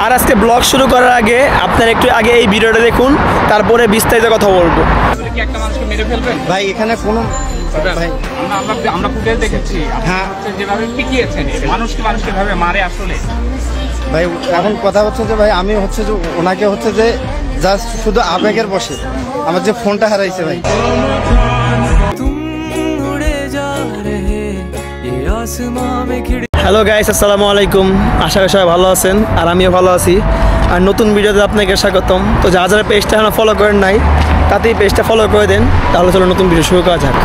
আর আজকে ব্লগ শুরু করার আগে আপনারা একটু আগে এই ভিডিওটা দেখুন, তারপরে বিস্তারিত কথা বলবো। কি একটা মানুষকে মেরে ফেলবেন ভাই এখানে কোনো ভাই আমরা ফুটেজ দেখেছি, হ্যাঁ যেভাবে পিটিয়েছেন মানুষকে ভাবে মারে আসলে। ভাই এখন কথা হচ্ছে যে ভাই আমি হচ্ছে যে ওনাকে হচ্ছে যে জাস্ট শুধু আবেগের বসে আমার যে ফোনটা হারাইছে ভাই। হ্যালো গাইস, আসসালামু আলাইকুম। আশা করি সবাই ভালো আছেন আর আমিও ভালো আছি। আর নতুন ভিডিওতে আপনাকে স্বাগতম। তো যারা পেজটা এখনো ফলো করেন নাই তাতেই পেজটা ফলো করে দেন, তাহলে চলো নতুন ভিডিও শুরু করা যাক।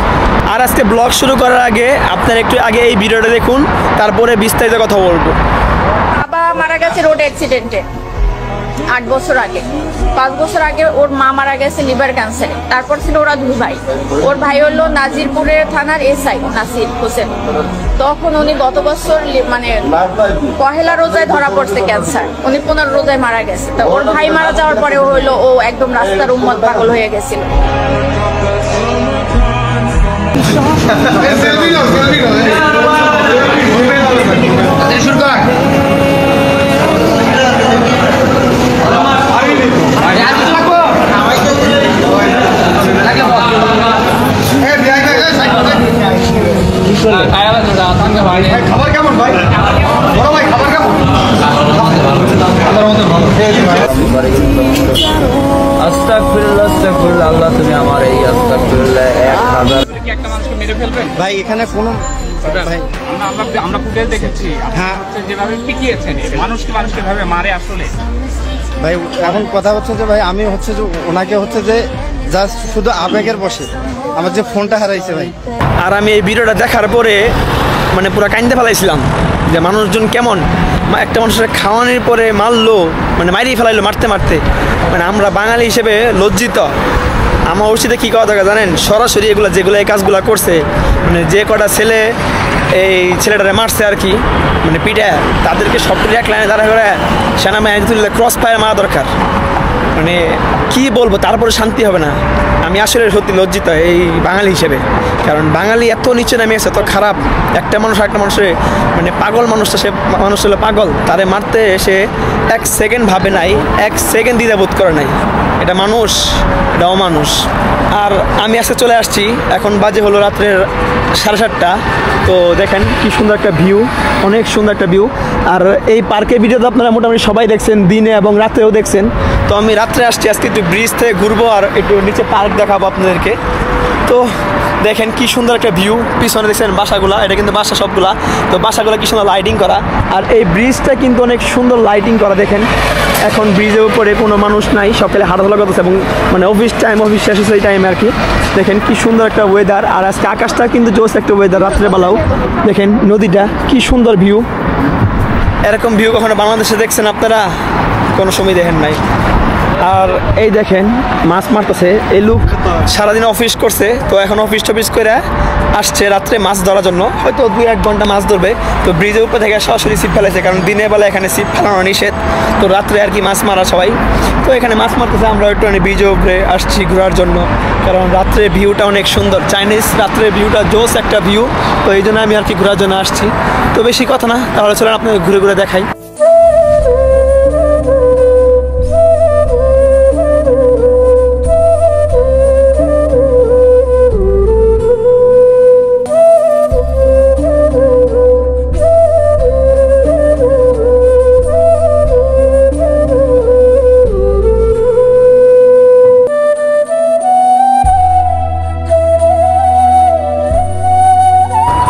আর আজকে ব্লগ শুরু করার আগে আপনারা একটু আগে এই ভিডিওটা দেখুন, তারপরে বিস্তারিত কথা বলবো। বাবা মারা গেছে রোড অ্যাক্সিডেন্টে 8 বছর আগে। 5 বছর আগে ওর মা মারা গেছে লিভার ক্যান্সারে। তারপর ছিল ওরা দুই ভাই। ওর ভাই হলো নাজিরপুরের থানার এসআই নাসির হোসেন। তখন উনি গত বছর মানে পহেলা রোজায় ধরা পড়ছে ক্যান্সার। উনি 15 রোজায় মারা গেছে। তো ওর ভাই মারা যাওয়ার পরে হইলো ও একদম রাস্তার উম্মত পাগল হয়ে গেছিল। খাবার কেমন ভাই? বড় ভাই খাবার কেমন? আস্তাগফিরুল্লাহ আস্তাগফিরুল্লাহ, আল্লাহ তুমি আমার এই আস্তাগফিরুল্লাহ 1000 কি একটা মানুষকে মেরে ফেলবেন ভাই এখানে কোনো ভাই আমরা ফুটেজ দেখেছি, হ্যাঁ যেভাবে পিটিয়েছেন মানুষকে ভাবে মারে আসলে। ভাই এখন কথা হচ্ছে যে ভাই আমি হচ্ছে যে ওনাকে হচ্ছে যে জাস্ট শুধু আবেগের বসে আমার যে ফোনটা হারাইছে ভাই। আর আমি এই ভিডিওটা দেখার পরে মানে পুরো কান্দে ফেলাইছিলাম যে মানুষজন কেমন একটা মানুষের খাওয়ানোর পরে মারলো, মানে মারিয়ে ফেলাইলো মারতে মারতে। মানে আমরা বাঙালি হিসেবে লজ্জিত। আমার উচিত কী কথা দরকার জানেন, সরাসরি যেগুলো এই কাজগুলো করছে, মানে যে কটা ছেলে এই ছেলেটারে মারছে আর কি, মানে পিঠে তাদেরকে সবগুলো এক লাইনে দাঁড়া করে সেনাবাহিনী তুললে ক্রস ফায়ার মারা দরকার। মানে কি বলবো, তারপরে শান্তি হবে না। আমি আসলে সত্যি লজ্জিত এই বাঙালি হিসেবে, কারণ বাঙালি এত নিচে নামে এসে এত খারাপ। একটা মানুষের মানে পাগল মানুষটা, সে মানুষ হলো পাগল, তারে মারতে এসে 1 সেকেন্ড ভাবে নাই, 1 সেকেন্ড দ্বিধাবোধ করে নাই। এটা মানুষ, এটা অমানুষ। আর আমি আজকে চলে আসছি, এখন বাজে হলো রাত্রের 7:30। তো দেখেন কি সুন্দর একটা ভিউ, অনেক সুন্দর একটা ভিউ। আর এই পার্কের ভিডিওতে আপনারা মোটামুটি সবাই দেখছেন, দিনে এবং রাত্রেও দেখছেন। তো আমি রাত্রে আসছি, আজকে একটু ব্রিজ থেকে ঘুরবো আর একটু নিচে পার্ক দেখাবো আপনাদেরকে। তো দেখেন কি সুন্দর একটা ভিউ, পিছনে দেখছেন বাসাগুলা, এটা কিন্তু বাসা সবগুলা। তো বাসাগুলো কি সুন্দর লাইটিং করা, আর এই ব্রিজটা কিন্তু অনেক সুন্দর লাইটিং করা। দেখেন এখন ব্রিজের উপরে কোনো মানুষ নাই, সকালে হাঁটাচলা করতেছে এবং মানে অফিস শেষ হচ্ছে এই টাইমে আর কি। দেখেন কি সুন্দর একটা ওয়েদার, আর আজকে আকাশটা কিন্তু জোস একটা ওয়েদার রাত্রেবেলাও। দেখেন নদীটা কি সুন্দর ভিউ, এরকম ভিউ কখনো বাংলাদেশে দেখছেন আপনারা? কোনো সময় দেখেন নাই। আর এই দেখেন মাছ মারতেছে এই লোক, সারাদিন অফিস করছে, তো এখন অফিস টফিস করে আসছে রাত্রে মাছ ধরার জন্য, হয়তো 2-1 ঘন্টা মাছ ধরবে। তো ব্রিজের উপর থেকে সরাসরি ছিপ ফেলেছে, কারণ দিনের বেলা এখানে ছিপ ফেলানো নিষেধ। তো রাত্রে আর কি মাছ মারা সবাই, তো এখানে মাছ মারতেছে। আমরা একটু ব্রিজের উপরে আসছি ঘোরার জন্য, কারণ রাত্রে ভিউটা অনেক সুন্দর। চাইনিজ রাত্রের ভিউটা জোস একটা ভিউ, তো এই জন্য আমি আর কি ঘোরার জন্য আসছি। তো বেশি কথা না, তাহলে চলেন আপনাদের ঘুরে ঘুরে দেখাই।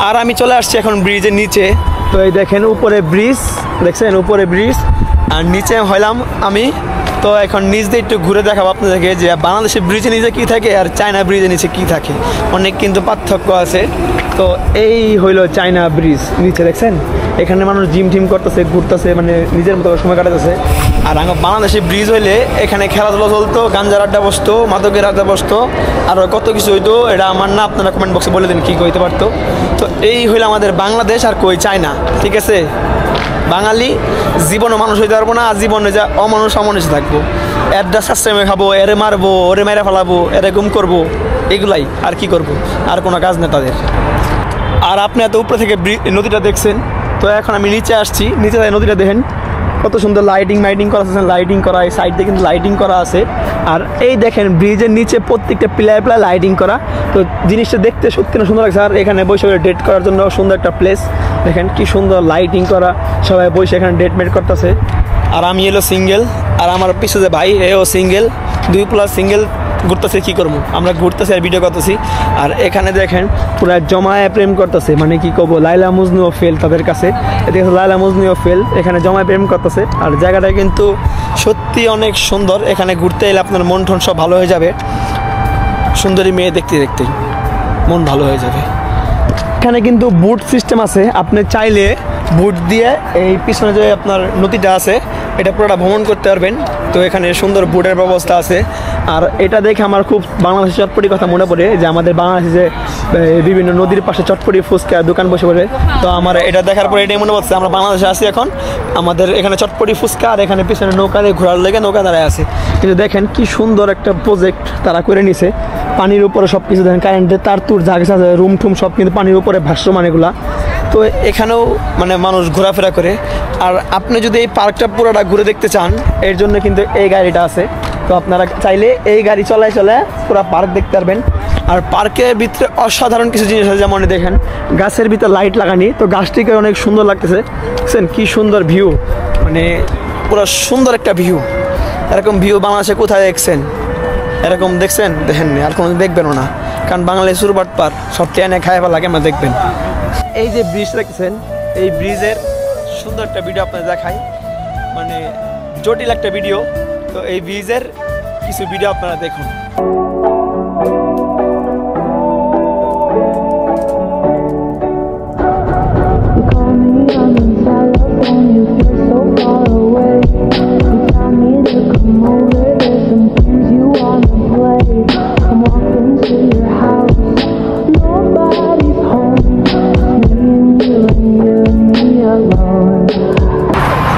আর আমি চলে আসছি এখন ব্রিজের নিচে। তো এই দেখেন উপরে ব্রিজ, দেখছেন উপরে ব্রিজ আর নিচে হইলাম আমি। তো এখন নিচ দিয়ে একটু ঘুরে দেখাবো আপনাদেরকে যে বাংলাদেশের ব্রিজের নিচে কী থাকে আর চায়না ব্রিজের নিচে কী থাকে, অনেক কিন্তু পার্থক্য আছে। তো এই হইলো চায়না ব্রিজ, নিচে দেখছেন এখানে মানুষ জিম টিম করতেছে, ঘুরতেছে, মানে নিজের মতো সময় কাটাতেছে। আর বাংলাদেশের ব্রিজ হইলে এখানে খেলাধুলা চলতো, গাঞ্জার আড্ডা বসতো, মাদকের আড্ডা বসতো, আর কত কিছু হইতো। এটা আমার না, আপনারা কমেন্ট বক্সে বলে দেন কী হইতে পারতো। তো এই হইলো আমাদের বাংলাদেশ আর কই চায়না, ঠিক আছে? বাঙালি জীবনও মানুষ হইতে পারবো না, জীবনে যা অমানুষ থাকবো। অ্যাড্রেস সিস্টেমে খাবো, এরে মারবো, ওরে মেরে ফেলাবো, এরে গুম করবো, এগুলাই আর কি করব, আর কোনো কাজ নেই তাদের। আর আপনি এত উপরে থেকে নদীটা দেখছেন, তো এখন আমি নিচে আসছি, নিচে নদীটা দেখেন কত সুন্দর লাইটিং করা আছে, লাইটিং করা, এই সাইড দিয়ে কিন্তু লাইটিং করা আছে। আর এই দেখেন ব্রিজের নিচে প্রত্যেকটা প্লেয়ার লাইটিং করা, তো জিনিসটা দেখতে সত্যি না সুন্দর লাগছে। আর এখানে বসে ডেট করার জন্য সুন্দর একটা প্লেস, দেখেন কি সুন্দর লাইটিং করা, সবাই বসে এখানে ডেট মেট করতেছে। আর আমি এলো সিঙ্গেল, আর আমার পিছনে যে ভাই এও সিঙ্গেল, 2+ সিঙ্গেল ঘুরতেছে। কী করবো, আমরা ঘুরতেছি আর ভিডিও করতেছি। আর এখানে দেখেন পুরো জমায়ে প্রেম করতেছে, মানে কি করবো, লাইলা মজনুও ফেল তাদের কাছে। এদিকে লাইলা মজনুও ফেল, এখানে জমায়ে প্রেম করতেছে। আর জায়গাটা কিন্তু সত্যি অনেক সুন্দর, এখানে ঘুরতে এলে আপনার মন টন সব ভালো হয়ে যাবে। সুন্দরী মেয়ে দেখতে দেখতেই মন ভালো হয়ে যাবে। এখানে কিন্তু বুট সিস্টেম আছে, আপনি চাইলে বুট দিয়ে এই পিছনে যে আপনার নদীটা আছে এটা পুরোটা ভ্রমণ করতে পারবেন। তো এখানে সুন্দর বুটের ব্যবস্থা আছে। আর এটা দেখে আমার খুব বাংলাদেশের চটপটি কথা মনে পড়ে, যে আমাদের বাংলাদেশে যে বিভিন্ন নদীর পাশে চটপটি ফুচকা দোকান বসে পড়ে। তো আমার এটা দেখার পরে এটাই মনে পড়ছে আমরা বাংলাদেশে আছি এখন, আমাদের এখানে চটপটি ফুচকা, আর এখানে পিছনে নৌকা দিয়ে ঘোরার লেগে নৌকা দাঁড়ায় আছে। কিন্তু দেখেন কি সুন্দর একটা প্রজেক্ট তারা করে নিছে, পানির উপরে সব কিছু দেখেন, কারেন্টের তার তুর যা কিছু আছে, রুম টুম সব কিন্তু পানির উপরে ভাসমান এগুলা। তো এখানেও মানে মানুষ ঘোরাফেরা করে। আর আপনি যদি এই পার্কটা পুরোটা ঘুরে দেখতে চান, এর জন্য কিন্তু এই গাড়িটা আছে। তো আপনারা চাইলে এই গাড়ি চলায় পুরো পার্ক দেখতে পারবেন। আর পার্কের ভিতরে অসাধারণ কিছু জিনিস আছে, যেমন দেখেন গাছের ভিতরে লাইট লাগানি, তো গাছটিকে অনেক সুন্দর লাগতেছে। দেখছেন কি সুন্দর ভিউ, মানে পুরো সুন্দর একটা ভিউ। এরকম ভিউ বাংলাদেশে কোথায় দেখছেন? এরকম দেখছেন? দেখেননি, আর কোনো দেখবেনও না, কারণ বাংলাদেশ সুরবাট পার সব টেনে খায় ফেলা কেমন দেখবেন। এই যে ব্রিজ দেখছেন, এই ব্রিজের সুন্দর একটা ভিডিও আপনাদের দেখাই, মানে জটিল একটা ভিডিও। তো এই ব্রিজের কিছু ভিডিও আপনারা দেখুন।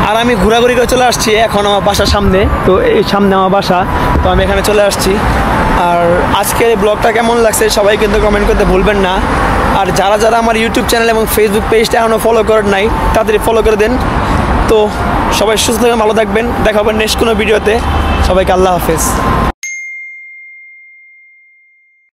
আর আমি ঘোরাঘুরি করে চলে আসছি এখন আমার বাসার সামনে। তো এই সামনে আমার বাসা, তো আমি এখানে চলে আসছি। আর আজকের এই ব্লগটা কেমন লাগছে সবাই কিন্তু কমেন্ট করতে ভুলবেন না। আর যারা যারা আমার ইউটিউব চ্যানেল এবং ফেসবুক পেজটা এখনও ফলো করেন নাই, তাড়াতাড়ি ফলো করে দেন। তো সবাই সুস্থ থাকবেন, ভালো থাকবেন, দেখা হবে নেক্সট কোনো ভিডিওতে। সবাইকে আল্লাহ হাফেজ।